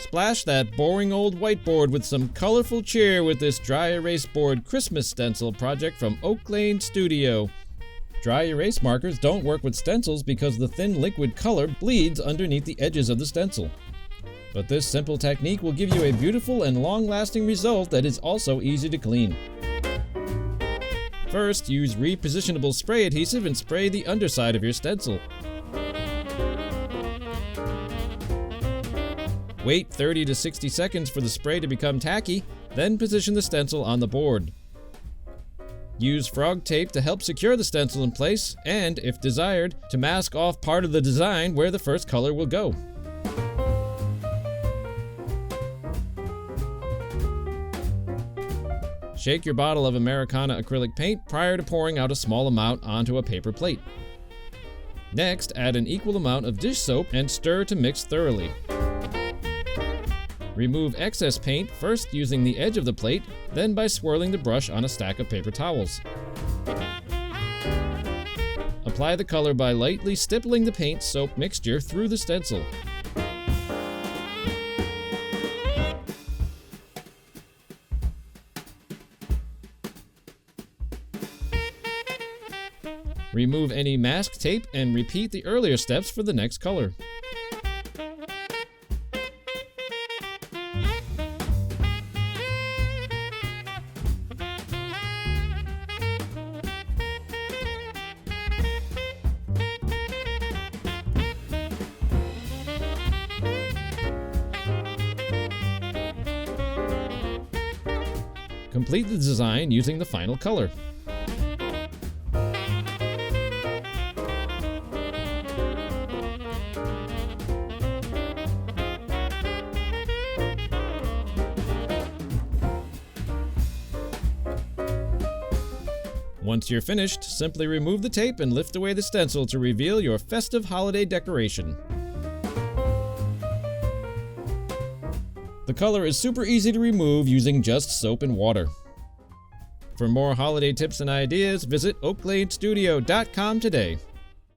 Splash that boring old whiteboard with some colorful cheer with this dry erase board Christmas stencil project from Oak Lane Studio. Dry erase markers don't work with stencils because the thin liquid color bleeds underneath the edges of the stencil. But this simple technique will give you a beautiful and long-lasting result that is also easy to clean. First, use Repositionable Spray Adhesive and spray the underside of your stencil. Wait 30 to 60 seconds for the spray to become tacky, then position the stencil on the board. Use frog tape to help secure the stencil in place and, if desired, to mask off part of the design where the first color will go. Shake your bottle of Americana acrylic paint prior to pouring out a small amount onto a paper plate. Next, add an equal amount of dish soap and stir to mix thoroughly. Remove excess paint first using the edge of the plate, then by swirling the brush on a stack of paper towels. Apply the color by lightly stippling the paint soap mixture through the stencil. Remove any mask tape and repeat the earlier steps for the next color. Complete the design using the final color. Once you're finished, simply remove the tape and lift away the stencil to reveal your festive holiday decoration. The color is super easy to remove using just soap and water. For more holiday tips and ideas, visit oaklanestudio.com today.